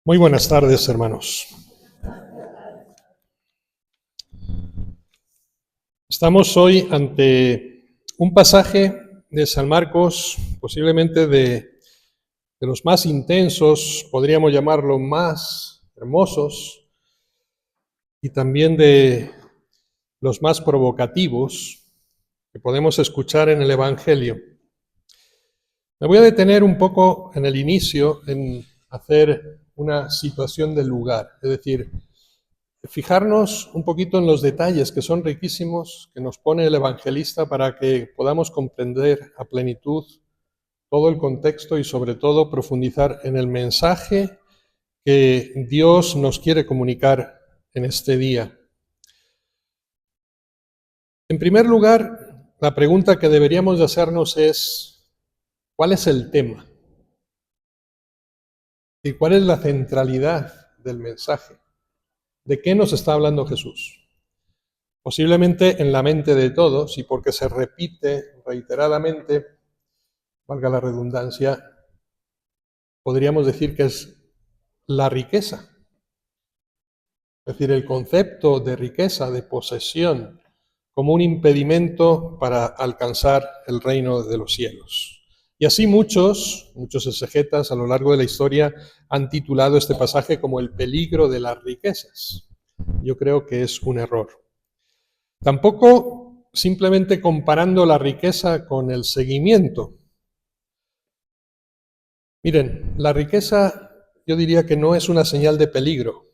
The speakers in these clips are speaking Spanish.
Muy buenas tardes, hermanos. Estamos hoy ante un pasaje de San Marcos, posiblemente de los más intensos, podríamos llamarlo más hermosos, y también de los más provocativos que podemos escuchar en el Evangelio. Me voy a detener un poco en el inicio, en hacer una situación del lugar, es decir, fijarnos un poquito en los detalles que son riquísimos, que nos pone el evangelista para que podamos comprender a plenitud todo el contexto y sobre todo profundizar en el mensaje que Dios nos quiere comunicar en este día. En primer lugar, la pregunta que deberíamos de hacernos es, ¿cuál es el tema? ¿Y cuál es la centralidad del mensaje? ¿De qué nos está hablando Jesús? Posiblemente en la mente de todos, y porque se repite reiteradamente, valga la redundancia, podríamos decir que es la riqueza. Es decir, el concepto de riqueza, de posesión, como un impedimento para alcanzar el reino de los cielos. Y así muchos exegetas a lo largo de la historia han titulado este pasaje como el peligro de las riquezas. Yo creo que es un error. Tampoco simplemente comparando la riqueza con el seguimiento. Miren, la riqueza yo diría que no es una señal de peligro,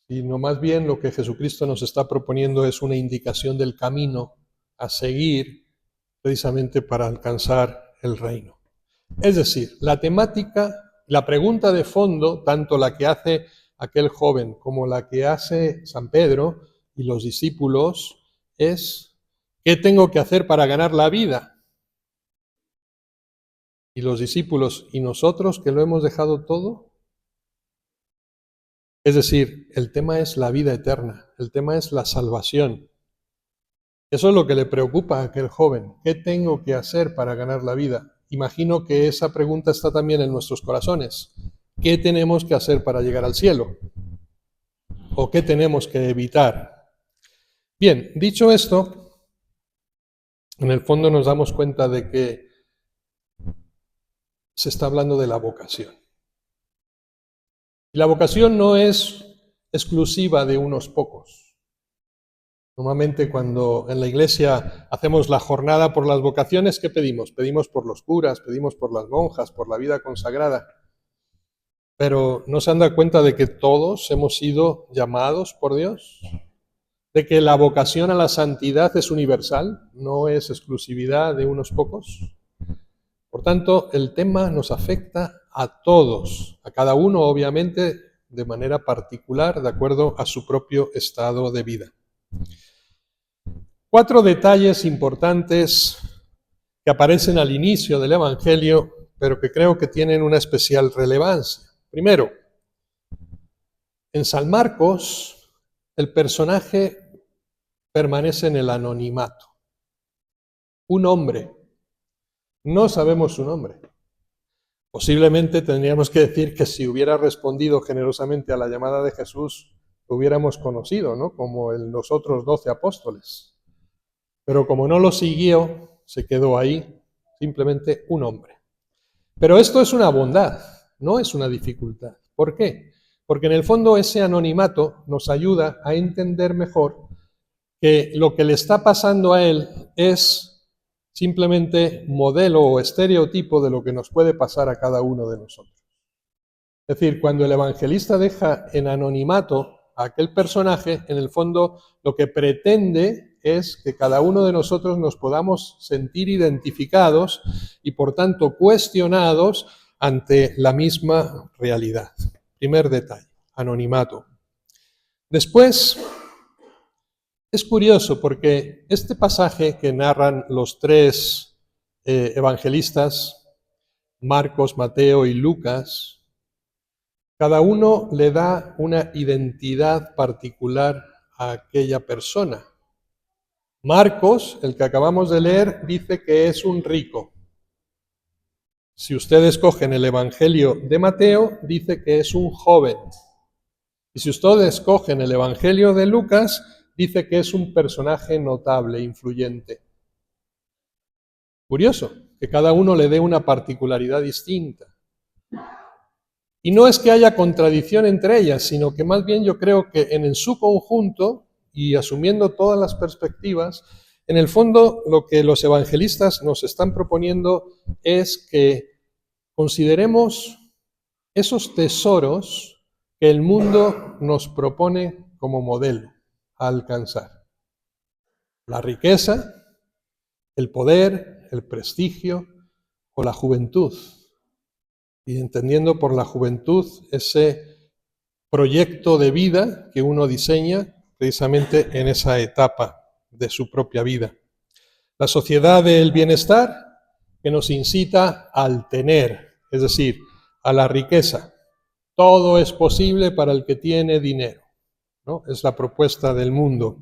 sino más bien lo que Jesucristo nos está proponiendo es una indicación del camino a seguir precisamente para alcanzar el reino. Es decir, la temática, la pregunta de fondo, tanto la que hace aquel joven como la que hace San Pedro y los discípulos, es ¿qué tengo que hacer para ganar la vida? Y los discípulos, ¿y nosotros que lo hemos dejado todo? Es decir, el tema es la vida eterna, el tema es la salvación. Eso es lo que le preocupa a aquel joven. ¿Qué tengo que hacer para ganar la vida? Imagino que esa pregunta está también en nuestros corazones. ¿Qué tenemos que hacer para llegar al cielo? ¿O qué tenemos que evitar? Bien, dicho esto, en el fondo nos damos cuenta de que se está hablando de la vocación. Y la vocación no es exclusiva de unos pocos. Normalmente cuando en la iglesia hacemos la jornada por las vocaciones, ¿qué pedimos? Pedimos por los curas, pedimos por las monjas, por la vida consagrada. Pero ¿no se han dado cuenta de que todos hemos sido llamados por Dios? ¿De que la vocación a la santidad es universal, no es exclusividad de unos pocos? Por tanto, el tema nos afecta a todos, a cada uno obviamente de manera particular, de acuerdo a su propio estado de vida. 4 detalles importantes que aparecen al inicio del Evangelio, pero que creo que tienen una especial relevancia. Primero, en San Marcos, el personaje permanece en el anonimato. Un hombre, no sabemos su nombre. Posiblemente tendríamos que decir que si hubiera respondido generosamente a la llamada de Jesús, lo hubiéramos conocido, ¿no? Como los otros 12 apóstoles. Pero como no lo siguió, se quedó ahí, simplemente un hombre. Pero esto es una bondad, no es una dificultad. ¿Por qué? Porque en el fondo ese anonimato nos ayuda a entender mejor que lo que le está pasando a él es simplemente modelo o estereotipo de lo que nos puede pasar a cada uno de nosotros. Es decir, cuando el evangelista deja en anonimato a aquel personaje, en el fondo lo que pretende es que cada uno de nosotros nos podamos sentir identificados y por tanto cuestionados ante la misma realidad. Primer detalle, anonimato. Después, es curioso porque este pasaje que narran los 3 evangelistas, Marcos, Mateo y Lucas, cada uno le da una identidad particular a aquella persona. Marcos, el que acabamos de leer, dice que es un rico. Si ustedes cogen el Evangelio de Mateo, dice que es un joven. Y si ustedes cogen el Evangelio de Lucas, dice que es un personaje notable, influyente. Curioso, que cada uno le dé una particularidad distinta. Y no es que haya contradicción entre ellas, sino que más bien yo creo que en su conjunto, y asumiendo todas las perspectivas, en el fondo lo que los evangelistas nos están proponiendo es que consideremos esos tesoros que el mundo nos propone como modelo a alcanzar. La riqueza, el poder, el prestigio o la juventud. Y entendiendo por la juventud ese proyecto de vida que uno diseña precisamente en esa etapa de su propia vida. La sociedad del bienestar que nos incita al tener, es decir, a la riqueza. Todo es posible para el que tiene dinero, ¿no? Es la propuesta del mundo.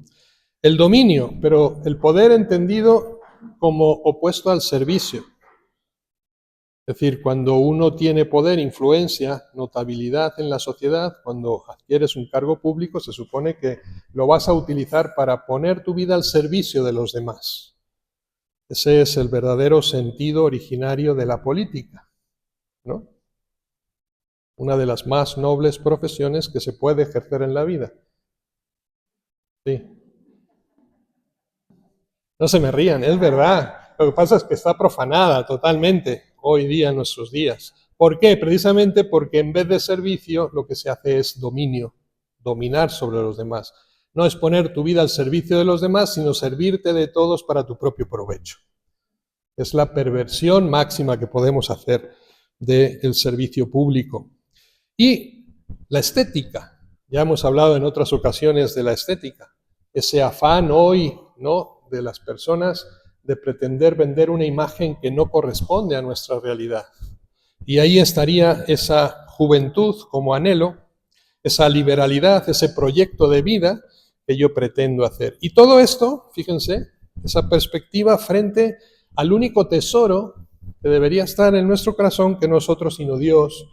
El dominio, pero el poder entendido como opuesto al servicio. Es decir, cuando uno tiene poder, influencia, notabilidad en la sociedad, cuando adquieres un cargo público, se supone que lo vas a utilizar para poner tu vida al servicio de los demás. Ese es el verdadero sentido originario de la política, ¿no? Una de las más nobles profesiones que se puede ejercer en la vida. Sí. No se me rían, es verdad. Lo que pasa es que está profanada totalmente hoy día en nuestros días. ¿Por qué? Precisamente porque en vez de servicio lo que se hace es dominio, dominar sobre los demás. No es poner tu vida al servicio de los demás, sino servirte de todos para tu propio provecho. Es la perversión máxima que podemos hacer del servicio público. Y la estética. Ya hemos hablado en otras ocasiones de la estética. Ese afán hoy, ¿no?, de las personas de pretender vender una imagen que no corresponde a nuestra realidad. Y ahí estaría esa juventud como anhelo, esa liberalidad, ese proyecto de vida que yo pretendo hacer. Y todo esto, fíjense, esa perspectiva frente al único tesoro que debería estar en nuestro corazón que nosotros, sino Dios,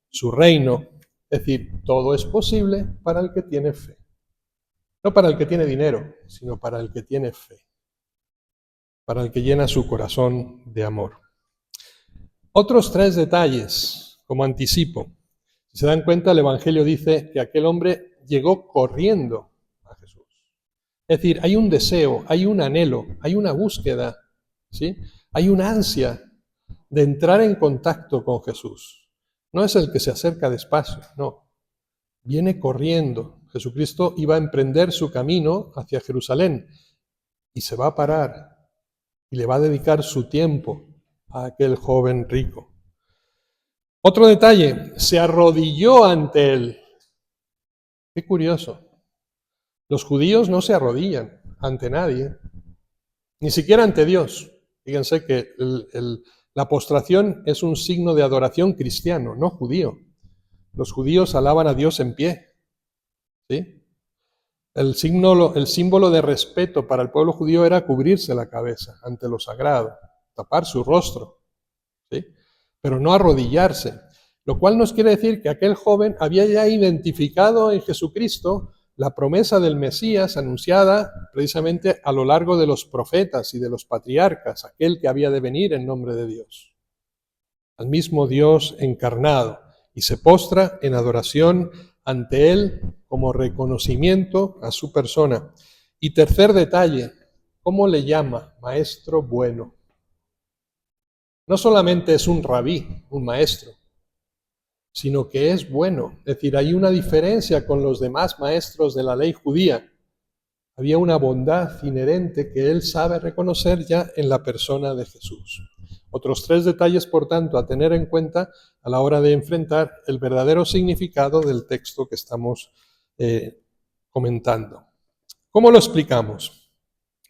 su reino. Es decir, todo es posible para el que tiene fe. No para el que tiene dinero, sino para el que tiene fe. Para el que llena su corazón de amor. Otros 3 detalles, como anticipo. Si se dan cuenta, el Evangelio dice que aquel hombre llegó corriendo a Jesús. Es decir, hay un deseo, hay un anhelo, hay una búsqueda, ¿sí? Hay una ansia de entrar en contacto con Jesús. No es el que se acerca despacio, no. Viene corriendo. Jesucristo iba a emprender su camino hacia Jerusalén y se va a parar y le va a dedicar su tiempo a aquel joven rico. Otro detalle, se arrodilló ante él. Qué curioso. Los judíos no se arrodillan ante nadie, ni siquiera ante Dios. Fíjense que la postración es un signo de adoración cristiano, no judío. Los judíos alaban a Dios en pie, ¿sí? El símbolo de respeto para el pueblo judío era cubrirse la cabeza ante lo sagrado, tapar su rostro, ¿sí? Pero no arrodillarse. Lo cual nos quiere decir que aquel joven había ya identificado en Jesucristo la promesa del Mesías anunciada precisamente a lo largo de los profetas y de los patriarcas, aquel que había de venir en nombre de Dios. Al mismo Dios encarnado, y se postra en adoración ante Él como reconocimiento a su persona. Y tercer detalle, ¿cómo le llama? Maestro bueno. No solamente es un rabí, un maestro, sino que es bueno. Es decir, hay una diferencia con los demás maestros de la ley judía. Había una bondad inherente que él sabe reconocer ya en la persona de Jesús. Otros 3 detalles, por tanto, a tener en cuenta a la hora de enfrentar el verdadero significado del texto que estamos comentando. ¿Cómo lo explicamos?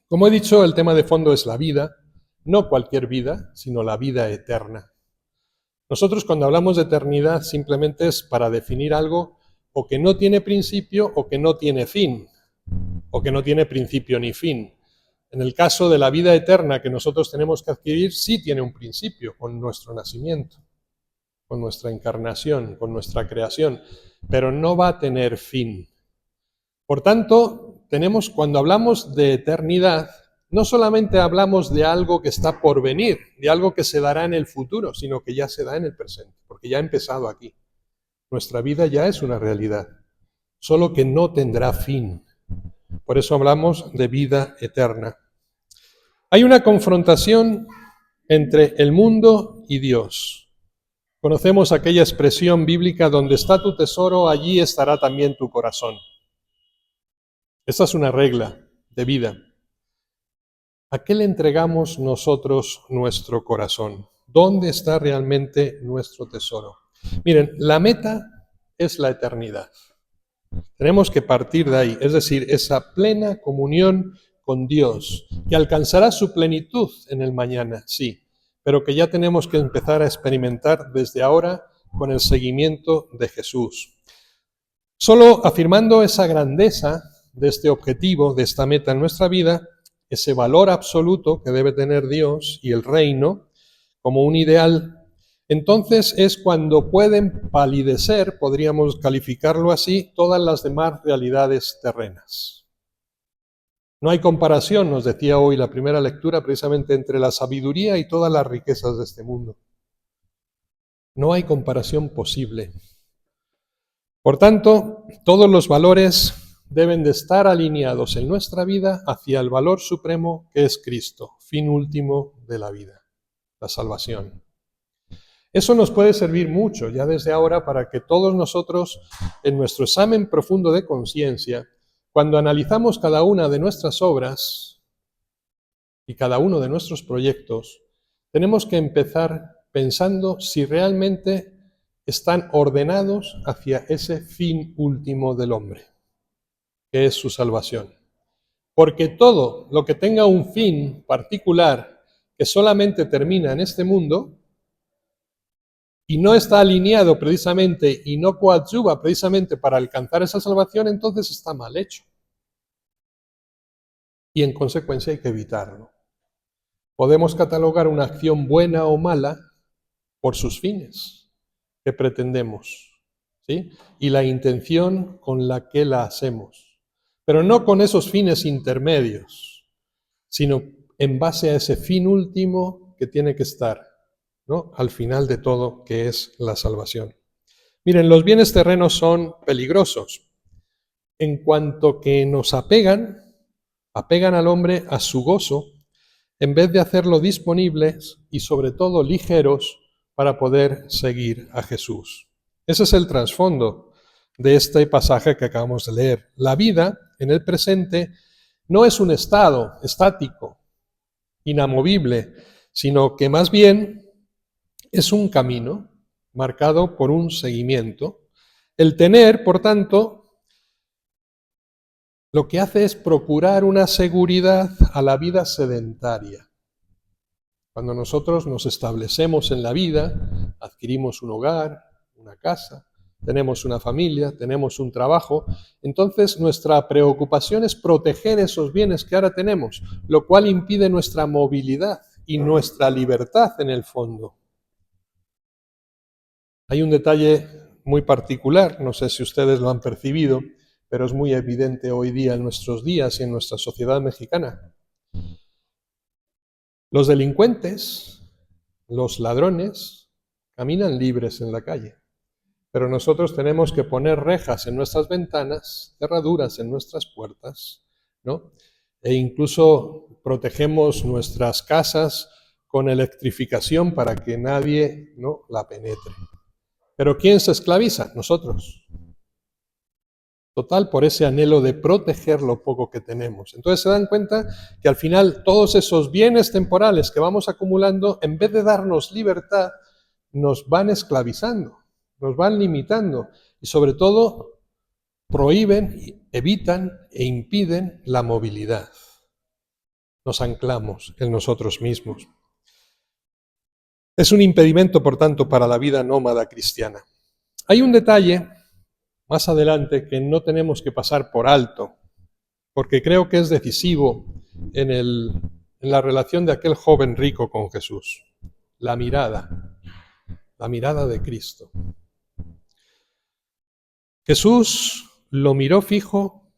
Como he dicho, el tema de fondo es la vida, no cualquier vida, sino la vida eterna. Nosotros cuando hablamos de eternidad simplemente es para definir algo o que no tiene principio o que no tiene fin, o que no tiene principio ni fin. En el caso de la vida eterna que nosotros tenemos que adquirir, sí tiene un principio con nuestro nacimiento, con nuestra encarnación, con nuestra creación, pero no va a tener fin. Por tanto, cuando hablamos de eternidad, no solamente hablamos de algo que está por venir, de algo que se dará en el futuro, sino que ya se da en el presente, porque ya ha empezado aquí. Nuestra vida ya es una realidad, solo que no tendrá fin. Por eso hablamos de vida eterna. Hay una confrontación entre el mundo y Dios. Conocemos aquella expresión bíblica: donde está tu tesoro, allí estará también tu corazón. Esta es una regla de vida. ¿A qué le entregamos nosotros nuestro corazón? ¿Dónde está realmente nuestro tesoro? Miren, la meta es la eternidad. Tenemos que partir de ahí, es decir, esa plena comunión con Dios, que alcanzará su plenitud en el mañana, sí, pero que ya tenemos que empezar a experimentar desde ahora con el seguimiento de Jesús. Solo afirmando esa grandeza de este objetivo, de esta meta en nuestra vida, ese valor absoluto que debe tener Dios y el reino como un ideal, entonces es cuando pueden palidecer, podríamos calificarlo así, todas las demás realidades terrenas. No hay comparación, nos decía hoy la primera lectura, precisamente entre la sabiduría y todas las riquezas de este mundo. No hay comparación posible. Por tanto, todos los valores deben de estar alineados en nuestra vida hacia el valor supremo que es Cristo, fin último de la vida, la salvación. Eso nos puede servir mucho ya desde ahora para que todos nosotros, en nuestro examen profundo de conciencia, cuando analizamos cada una de nuestras obras y cada uno de nuestros proyectos, tenemos que empezar pensando si realmente están ordenados hacia ese fin último del hombre, que es su salvación. Porque todo lo que tenga un fin particular que solamente termina en este mundo y no está alineado precisamente y no coadyuva precisamente para alcanzar esa salvación, entonces está mal hecho. Y en consecuencia hay que evitarlo. Podemos catalogar una acción buena o mala por sus fines que pretendemos, ¿sí? Y la intención con la que la hacemos. Pero no con esos fines intermedios, sino en base a ese fin último que tiene que estar, ¿no?, al final de todo, que es la salvación. Miren, los bienes terrenos son peligrosos en cuanto que nos apegan al hombre a su gozo, en vez de hacerlo disponibles y sobre todo ligeros para poder seguir a Jesús. Ese es el trasfondo de este pasaje que acabamos de leer. La vida en el presente no es un estado estático, inamovible, sino que más bien es un camino marcado por un seguimiento. El tener, por tanto, lo que hace es procurar una seguridad a la vida sedentaria. Cuando nosotros nos establecemos en la vida, adquirimos un hogar, una casa, tenemos una familia, tenemos un trabajo, entonces nuestra preocupación es proteger esos bienes que ahora tenemos, lo cual impide nuestra movilidad y nuestra libertad en el fondo. Hay un detalle muy particular, no sé si ustedes lo han percibido, pero es muy evidente hoy día en nuestros días y en nuestra sociedad mexicana. Los delincuentes, los ladrones, caminan libres en la calle, pero nosotros tenemos que poner rejas en nuestras ventanas, cerraduras en nuestras puertas, ¿no? E incluso protegemos nuestras casas con electrificación para que nadie, ¿no?, la penetre. Pero ¿quién se esclaviza? Nosotros. Total, por ese anhelo de proteger lo poco que tenemos. Entonces se dan cuenta que al final todos esos bienes temporales que vamos acumulando, en vez de darnos libertad, nos van esclavizando, nos van limitando y sobre todo prohíben, evitan e impiden la movilidad. Nos anclamos en nosotros mismos. Es un impedimento, por tanto, para la vida nómada cristiana. Hay un detalle más adelante que no tenemos que pasar por alto, porque creo que es decisivo en la relación de aquel joven rico con Jesús. La mirada de Cristo. Jesús lo miró fijo,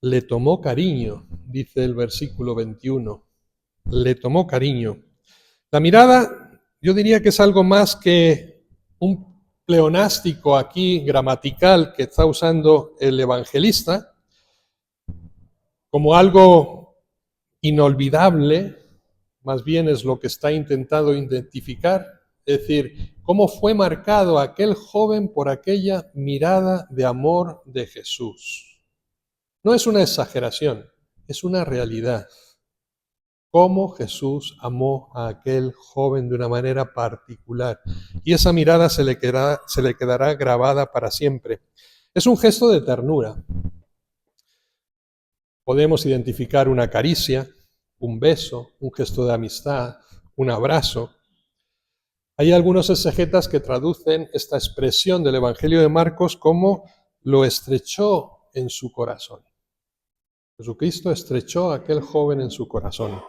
le tomó cariño, dice el versículo 21. Le tomó cariño. La mirada, yo diría que es algo más que un pleonástico aquí gramatical que está usando el evangelista, como algo inolvidable, más bien es lo que está intentando identificar, es decir, cómo fue marcado aquel joven por aquella mirada de amor de Jesús. No es una exageración, es una realidad. Cómo Jesús amó a aquel joven de una manera particular. Y esa mirada se le quedará grabada para siempre. Es un gesto de ternura. Podemos identificar una caricia, un beso, un gesto de amistad, un abrazo. Hay algunos exegetas que traducen esta expresión del Evangelio de Marcos como lo estrechó en su corazón. Jesucristo estrechó a aquel joven en su corazón.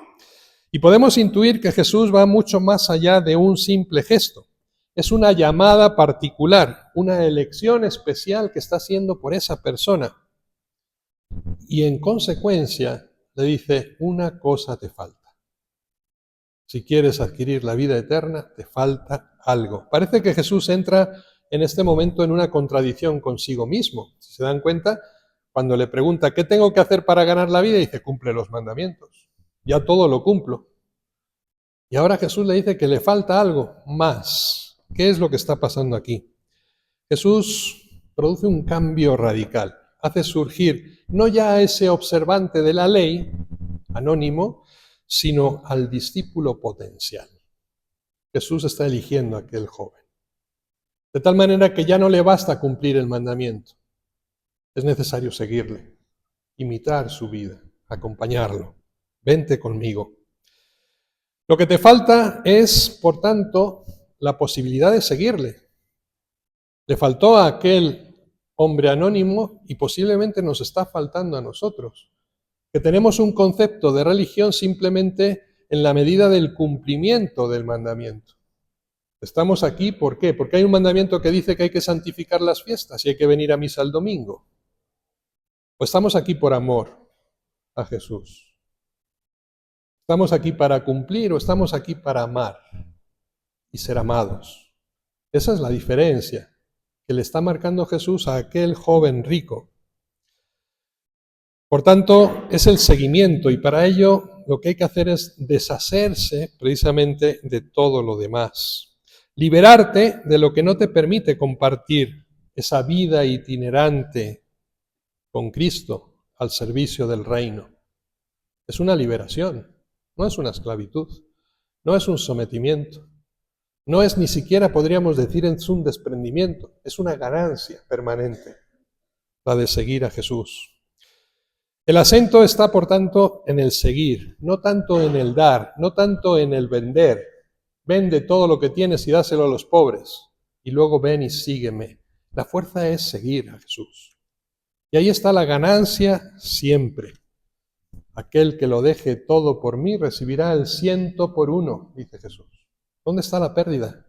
Y podemos intuir que Jesús va mucho más allá de un simple gesto. Es una llamada particular, una elección especial que está haciendo por esa persona. Y en consecuencia le dice, una cosa te falta. Si quieres adquirir la vida eterna, te falta algo. Parece que Jesús entra en este momento en una contradicción consigo mismo. Si se dan cuenta, cuando le pregunta, ¿qué tengo que hacer para ganar la vida? Dice, cumple los mandamientos. Ya todo lo cumplo. Y ahora Jesús le dice que le falta algo más. ¿Qué es lo que está pasando aquí? Jesús produce un cambio radical. Hace surgir no ya a ese observante de la ley, anónimo, sino al discípulo potencial. Jesús está eligiendo a aquel joven. De tal manera que ya no le basta cumplir el mandamiento. Es necesario seguirle, imitar su vida, acompañarlo. Vente conmigo. Lo que te falta es, por tanto, la posibilidad de seguirle. Le faltó a aquel hombre anónimo y posiblemente nos está faltando a nosotros, que tenemos un concepto de religión simplemente en la medida del cumplimiento del mandamiento. Estamos aquí, ¿por qué? Porque hay un mandamiento que dice que hay que santificar las fiestas y hay que venir a misa el domingo. O estamos aquí por amor a Jesús. ¿Estamos aquí para cumplir o estamos aquí para amar y ser amados? Esa es la diferencia que le está marcando Jesús a aquel joven rico. Por tanto, es el seguimiento y para ello lo que hay que hacer es deshacerse precisamente de todo lo demás. Liberarte de lo que no te permite compartir esa vida itinerante con Cristo al servicio del reino. Es una liberación. No es una esclavitud, no es un sometimiento, no es ni siquiera, podríamos decir, es un desprendimiento, es una ganancia permanente, la de seguir a Jesús. El acento está, por tanto, en el seguir, no tanto en el dar, no tanto en el vender. Vende todo lo que tienes y dáselo a los pobres, y luego ven y sígueme. La fuerza es seguir a Jesús. Y ahí está la ganancia siempre. Aquel que lo deje todo por mí recibirá el 100 por 1, dice Jesús. ¿Dónde está la pérdida?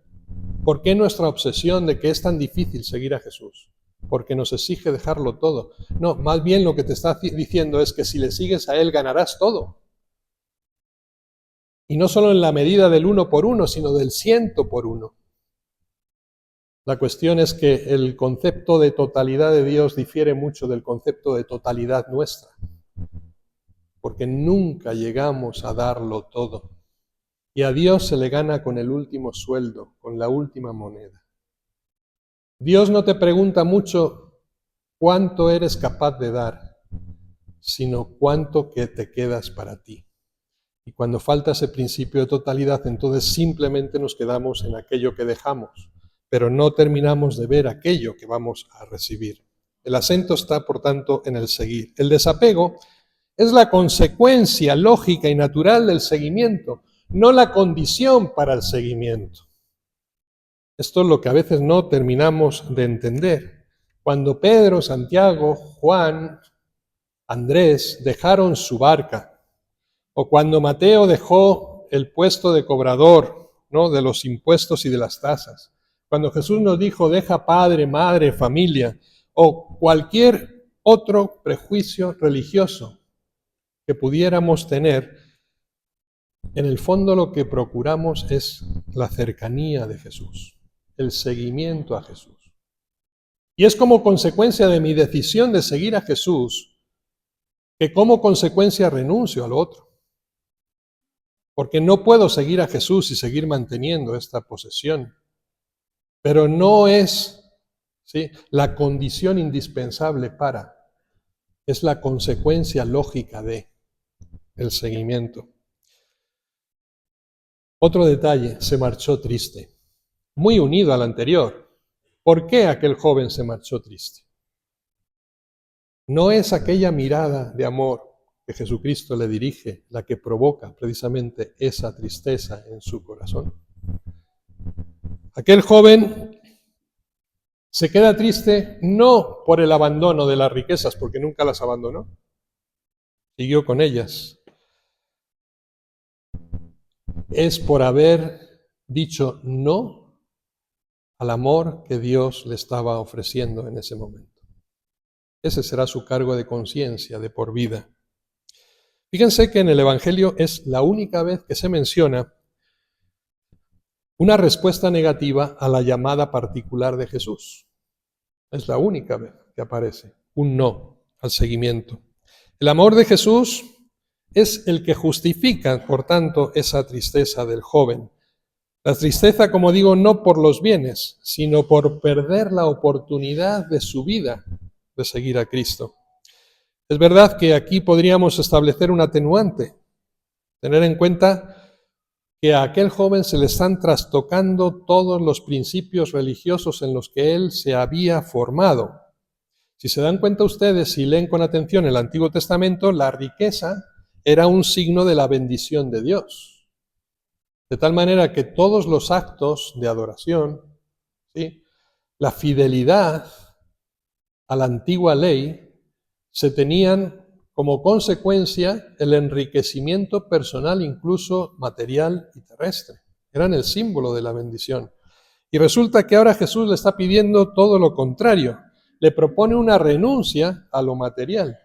¿Por qué nuestra obsesión de que es tan difícil seguir a Jesús? Porque nos exige dejarlo todo. No, más bien lo que te está diciendo es que si le sigues a Él ganarás todo. Y no solo en la medida del 1 por 1, sino del 100 por 1. La cuestión es que el concepto de totalidad de Dios difiere mucho del concepto de totalidad nuestra. Porque nunca llegamos a darlo todo. Y a Dios se le gana con el último sueldo, con la última moneda. Dios no te pregunta mucho cuánto eres capaz de dar, sino cuánto que te quedas para ti. Y cuando falta ese principio de totalidad, entonces simplemente nos quedamos en aquello que dejamos, pero no terminamos de ver aquello que vamos a recibir. El acento está, por tanto, en el seguir. El desapego es la consecuencia lógica y natural del seguimiento, no la condición para el seguimiento. Esto es lo que a veces no terminamos de entender. Cuando Pedro, Santiago, Juan, Andrés dejaron su barca O cuando Mateo dejó el puesto de cobrador, ¿no?, de los impuestos y de las tasas. Cuando Jesús nos dijo, deja padre, madre, familia, o cualquier otro prejuicio religioso que pudiéramos tener, en el fondo lo que procuramos es la cercanía de Jesús, el seguimiento a Jesús. Y es como consecuencia de mi decisión de seguir a Jesús que como consecuencia renuncio al otro. Porque no puedo seguir a Jesús y seguir manteniendo esta posesión. Pero no es, ¿sí?, la condición indispensable para, es la consecuencia lógica de el seguimiento. Otro detalle, se marchó triste, muy unido al anterior. ¿Por qué aquel joven se marchó triste? No es aquella mirada de amor que Jesucristo le dirige la que provoca precisamente esa tristeza en su corazón. Aquel joven se queda triste no por el abandono de las riquezas, porque nunca las abandonó, siguió con ellas. Es por haber dicho no al amor que Dios le estaba ofreciendo en ese momento. Ese será su cargo de conciencia de por vida. Fíjense que en el Evangelio es la única vez que se menciona una respuesta negativa a la llamada particular de Jesús. Es la única vez que aparece un no al seguimiento. El amor de Jesús es el que justifica, por tanto, esa tristeza del joven. La tristeza, como digo, no por los bienes, sino por perder la oportunidad de su vida de seguir a Cristo. Es verdad que aquí podríamos establecer un atenuante, tener en cuenta que a aquel joven se le están trastocando todos los principios religiosos en los que él se había formado. Si se dan cuenta ustedes, si leen con atención el Antiguo Testamento, la riqueza era un signo de la bendición de Dios. De tal manera que todos los actos de adoración, ¿sí?, la fidelidad a la antigua ley, se tenían como consecuencia el enriquecimiento personal, incluso material y terrestre. Eran el símbolo de la bendición. Y resulta que ahora Jesús le está pidiendo todo lo contrario. Le propone una renuncia a lo material.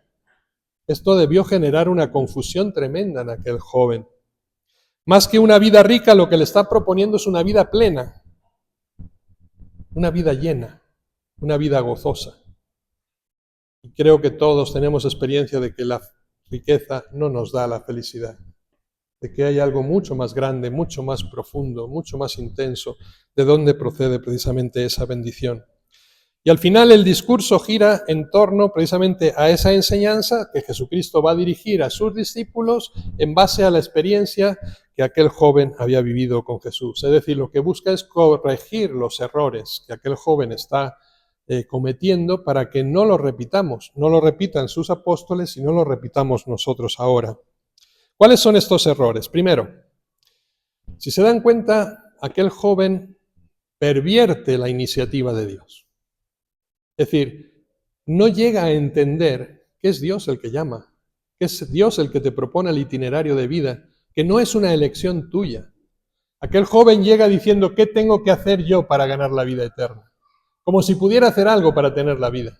Esto debió generar una confusión tremenda en aquel joven. Más que una vida rica, lo que le está proponiendo es una vida plena, una vida llena, una vida gozosa. Y creo que todos tenemos experiencia de que la riqueza no nos da la felicidad, de que hay algo mucho más grande, mucho más profundo, mucho más intenso, de donde procede precisamente esa bendición. Y al final el discurso gira en torno precisamente a esa enseñanza que Jesucristo va a dirigir a sus discípulos en base a la experiencia que aquel joven había vivido con Jesús. Es decir, lo que busca es corregir los errores que aquel joven está cometiendo para que no lo repitamos, no lo repitan sus apóstoles y no lo repitamos nosotros ahora. ¿Cuáles son estos errores? Primero, si se dan cuenta, aquel joven pervierte la iniciativa de Dios. Es decir, no llega a entender que es Dios el que llama, que es Dios el que te propone el itinerario de vida, que no es una elección tuya. Aquel joven llega diciendo, ¿qué tengo que hacer yo para ganar la vida eterna? Como si pudiera hacer algo para tener la vida.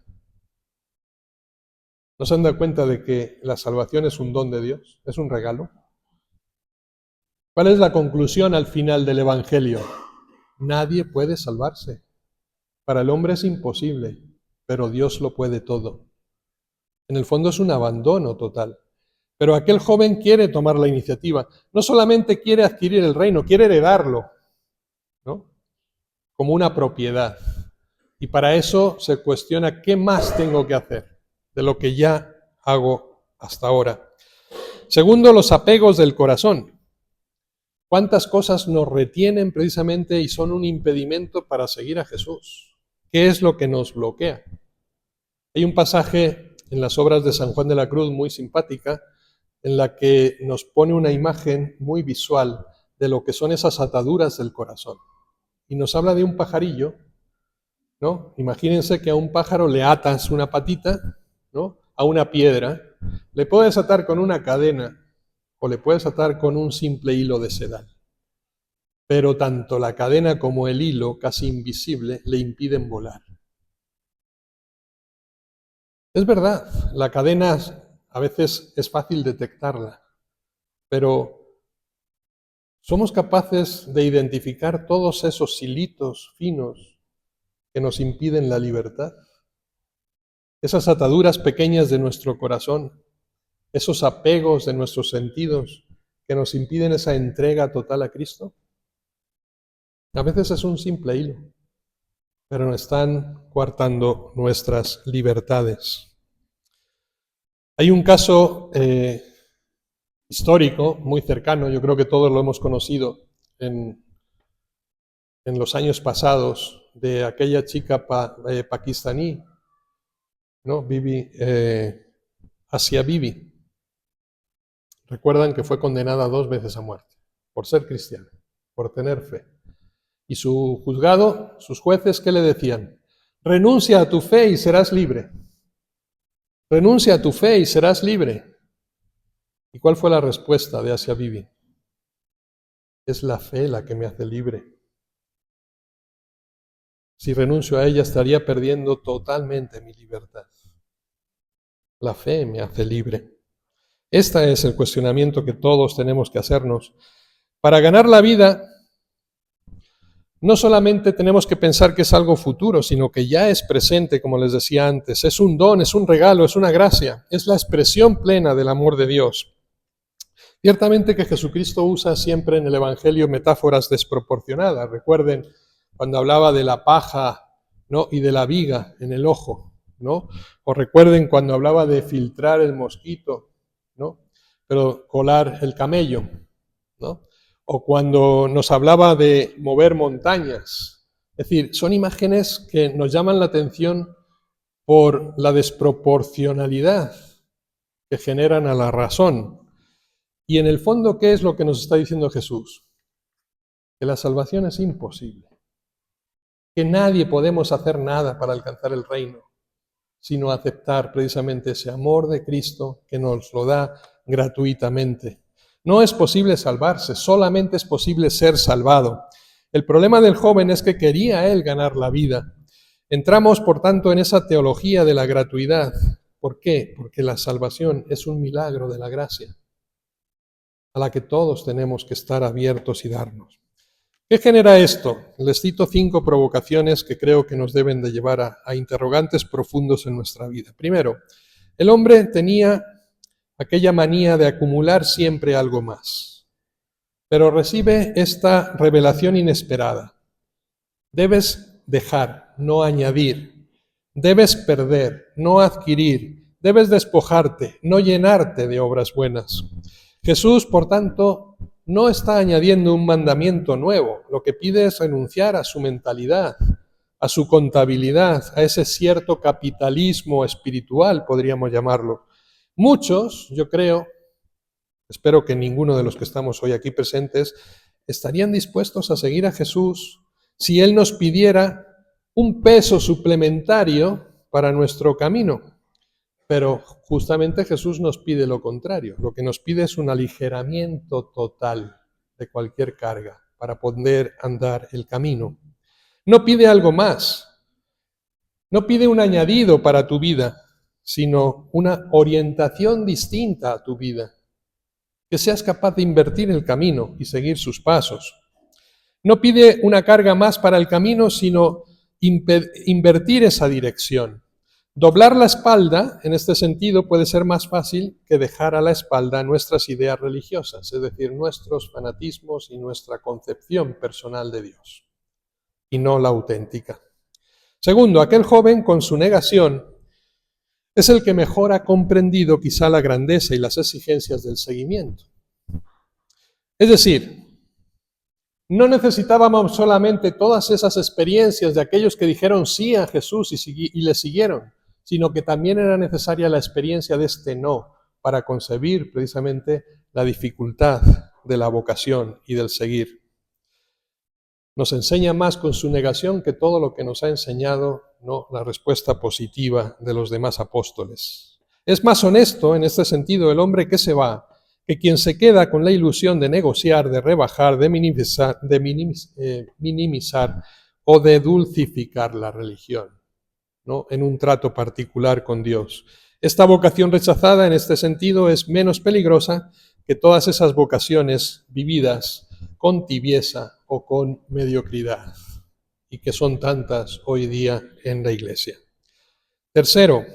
¿No se han dado cuenta de que la salvación es un don de Dios? ¿Es un regalo? ¿Cuál es la conclusión al final del Evangelio? Nadie puede salvarse. Para el hombre es imposible, pero Dios lo puede todo. En el fondo es un abandono total. Pero aquel joven quiere tomar la iniciativa. No solamente quiere adquirir el reino, quiere heredarlo, ¿no?, como una propiedad. Y para eso se cuestiona qué más tengo que hacer de lo que ya hago hasta ahora. Segundo, los apegos del corazón. ¿Cuántas cosas nos retienen precisamente y son un impedimento para seguir a Jesús? ¿Qué es lo que nos bloquea? Hay un pasaje en las obras de San Juan de la Cruz muy simpática en la que nos pone una imagen muy visual de lo que son esas ataduras del corazón. Y nos habla de un pajarillo, ¿no? Imagínense que a un pájaro le atas una patita, ¿no?, a una piedra, le puedes atar con una cadena o le puedes atar con un simple hilo de sedal. Pero tanto la cadena como el hilo, casi invisible, le impiden volar. Es verdad, la cadena a veces es fácil detectarla, pero ¿somos capaces de identificar todos esos hilitos finos que nos impiden la libertad? Esas ataduras pequeñas de nuestro corazón, esos apegos de nuestros sentidos que nos impiden esa entrega total a Cristo. A veces es un simple hilo, pero nos están coartando nuestras libertades. Hay un caso histórico muy cercano, yo creo que todos lo hemos conocido en los años pasados, de aquella chica pakistaní, ¿no? Asia Bibi. Recuerdan que fue condenada 2 veces a muerte por ser cristiana, por tener fe. Y su juzgado, sus jueces, ¿qué le decían? Renuncia a tu fe y serás libre. Renuncia a tu fe y serás libre. ¿Y cuál fue la respuesta de Asia Bibi? Es la fe la que me hace libre. Si renuncio a ella estaría perdiendo totalmente mi libertad. La fe me hace libre. Este es el cuestionamiento que todos tenemos que hacernos. Para ganar la vida, no solamente tenemos que pensar que es algo futuro, sino que ya es presente, como les decía antes. Es un don, es un regalo, es una gracia, es la expresión plena del amor de Dios. Ciertamente que Jesucristo usa siempre en el Evangelio metáforas desproporcionadas. Recuerden cuando hablaba de la paja, ¿no?, y de la viga en el ojo, ¿no? O recuerden cuando hablaba de filtrar el mosquito, ¿no?, pero colar el camello, ¿no? O cuando nos hablaba de mover montañas. Es decir, son imágenes que nos llaman la atención por la desproporcionalidad que generan a la razón. Y en el fondo, ¿qué es lo que nos está diciendo Jesús? Que la salvación es imposible. Que nadie podemos hacer nada para alcanzar el reino, sino aceptar precisamente ese amor de Cristo que nos lo da gratuitamente. No es posible salvarse, solamente es posible ser salvado. El problema del joven es que quería él ganar la vida. Entramos, por tanto, en esa teología de la gratuidad. ¿Por qué? Porque la salvación es un milagro de la gracia, a la que todos tenemos que estar abiertos y darnos. ¿Qué genera esto? Les cito 5 provocaciones que creo que nos deben de llevar a interrogantes profundos en nuestra vida. Primero, el hombre tenía aquella manía de acumular siempre algo más, pero recibe esta revelación inesperada. Debes dejar, no añadir. Debes perder, no adquirir. Debes despojarte, no llenarte de obras buenas. Jesús, por tanto, no está añadiendo un mandamiento nuevo. Lo que pide es renunciar a su mentalidad, a su contabilidad, a ese cierto capitalismo espiritual, podríamos llamarlo. Muchos, yo creo, espero que ninguno de los que estamos hoy aquí presentes, estarían dispuestos a seguir a Jesús si Él nos pidiera un peso suplementario para nuestro camino. Pero justamente Jesús nos pide lo contrario. Lo que nos pide es un aligeramiento total de cualquier carga para poder andar el camino. No pide algo más. No pide un añadido para tu vida, sino una orientación distinta a tu vida. Que seas capaz de invertir el camino y seguir sus pasos. No pide una carga más para el camino, sino invertir esa dirección. Doblar la espalda, en este sentido, puede ser más fácil que dejar a la espalda nuestras ideas religiosas, es decir, nuestros fanatismos y nuestra concepción personal de Dios, y no la auténtica. Segundo, aquel joven con su negación es el que mejor ha comprendido quizá la grandeza y las exigencias del seguimiento. Es decir, no necesitábamos solamente todas esas experiencias de aquellos que dijeron sí a Jesús y le siguieron, sino que también era necesaria la experiencia de este no para concebir precisamente la dificultad de la vocación y del seguir. Nos enseña más con su negación que todo lo que nos ha enseñado, ¿no?, la respuesta positiva de los demás apóstoles. Es más honesto en este sentido el hombre que se va, que quien se queda con la ilusión de negociar, de rebajar, de minimizar o de dulcificar la religión, ¿no?, en un trato particular con Dios. Esta vocación rechazada en este sentido es menos peligrosa que todas esas vocaciones vividas con tibieza o con mediocridad, y que son tantas hoy día en la Iglesia. Tercero,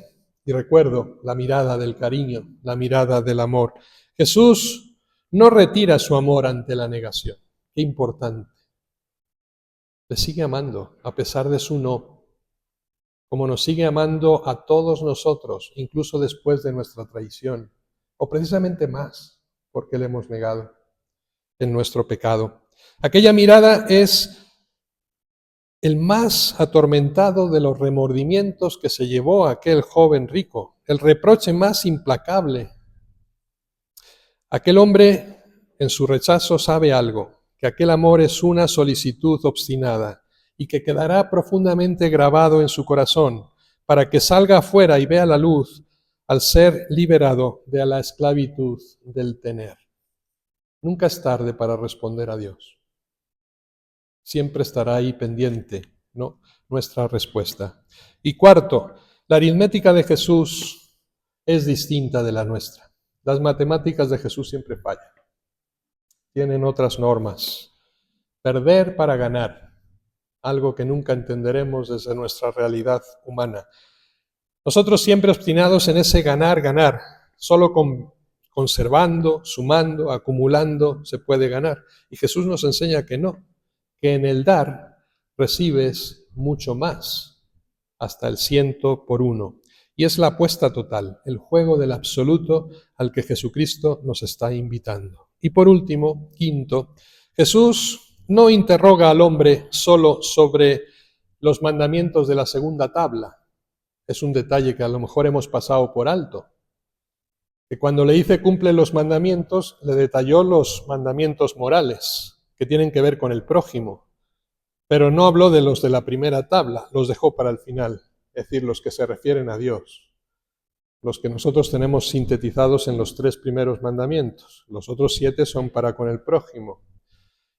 y recuerdo, la mirada del cariño, la mirada del amor. Jesús no retira su amor ante la negación. Qué importante. Le sigue amando a pesar de su no, como nos sigue amando a todos nosotros, incluso después de nuestra traición, o precisamente más, porque le hemos negado en nuestro pecado. Aquella mirada es el más atormentado de los remordimientos que se llevó aquel joven rico, el reproche más implacable. Aquel hombre, en su rechazo, sabe algo, que aquel amor es una solicitud obstinada y que quedará profundamente grabado en su corazón para que salga afuera y vea la luz al ser liberado de la esclavitud del tener. Nunca es tarde para responder a Dios. Siempre estará ahí pendiente, ¿no?, nuestra respuesta. Y cuarto, la aritmética de Jesús es distinta de la nuestra. Las matemáticas de Jesús siempre fallan. Tienen otras normas. Perder para ganar, algo que nunca entenderemos desde nuestra realidad humana. Nosotros siempre obstinados en ese ganar, ganar. Solo conservando, sumando, acumulando se puede ganar. Y Jesús nos enseña que no, que en el dar recibes mucho más, hasta el 100 por 1. Y es la apuesta total, el juego del absoluto al que Jesucristo nos está invitando. Y por último, quinto, Jesús no interroga al hombre solo sobre los mandamientos de la segunda tabla. Es un detalle que a lo mejor hemos pasado por alto. Que cuando le dice cumple los mandamientos, le detalló los mandamientos morales, que tienen que ver con el prójimo. Pero no habló de los de la primera tabla, los dejó para el final, es decir, los que se refieren a Dios, los que nosotros tenemos sintetizados en los 3 primeros mandamientos. Los otros 7 son para con el prójimo.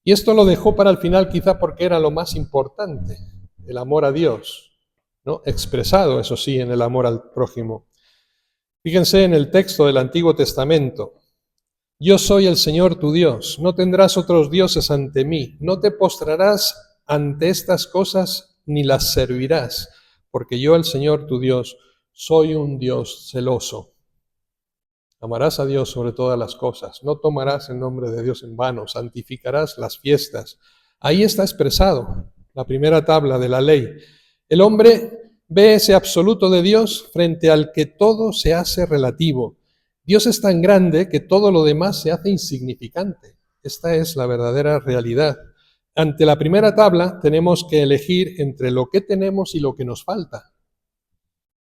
Y esto lo dejó para el final quizá porque era lo más importante, el amor a Dios, ¿no?, expresado, eso sí, en el amor al prójimo. Fíjense en el texto del Antiguo Testamento. Yo soy el Señor tu Dios, no tendrás otros dioses ante mí, no te postrarás ante estas cosas ni las servirás, porque yo, el Señor tu Dios, soy un Dios celoso. Amarás a Dios sobre todas las cosas, no tomarás el nombre de Dios en vano, santificarás las fiestas. Ahí está expresado la primera tabla de la ley. El hombre ve ese absoluto de Dios frente al que todo se hace relativo. Dios es tan grande que todo lo demás se hace insignificante. Esta es la verdadera realidad. Ante la primera tabla tenemos que elegir entre lo que tenemos y lo que nos falta.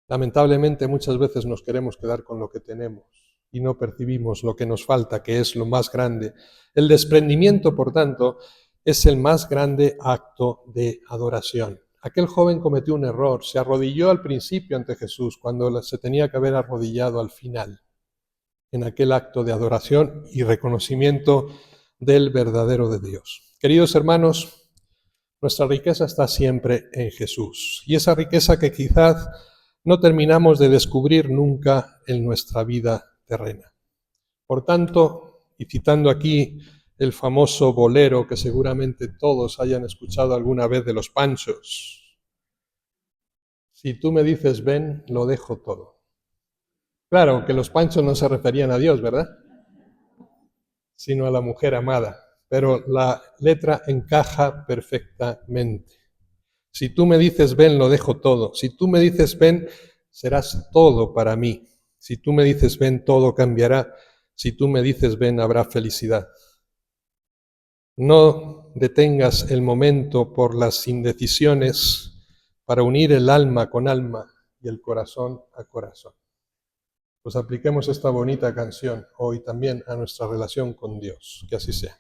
Lamentablemente muchas veces nos queremos quedar con lo que tenemos y no percibimos lo que nos falta, que es lo más grande. El desprendimiento, por tanto, es el más grande acto de adoración. Aquel joven cometió un error, se arrodilló al principio ante Jesús cuando se tenía que haber arrodillado al final, en aquel acto de adoración y reconocimiento del verdadero de Dios. Queridos hermanos, nuestra riqueza está siempre en Jesús, y esa riqueza que quizás no terminamos de descubrir nunca en nuestra vida terrena. Por tanto, y citando aquí el famoso bolero que seguramente todos hayan escuchado alguna vez de los Panchos, si tú me dices ven, lo dejo todo. Claro que los Panchos no se referían a Dios, ¿verdad?, sino a la mujer amada, pero la letra encaja perfectamente. Si tú me dices ven, lo dejo todo. Si tú me dices ven, serás todo para mí. Si tú me dices ven, todo cambiará. Si tú me dices ven, habrá felicidad. No detengas el momento por las indecisiones para unir el alma con alma y el corazón a corazón. Pues apliquemos esta bonita canción hoy también a nuestra relación con Dios. Que así sea.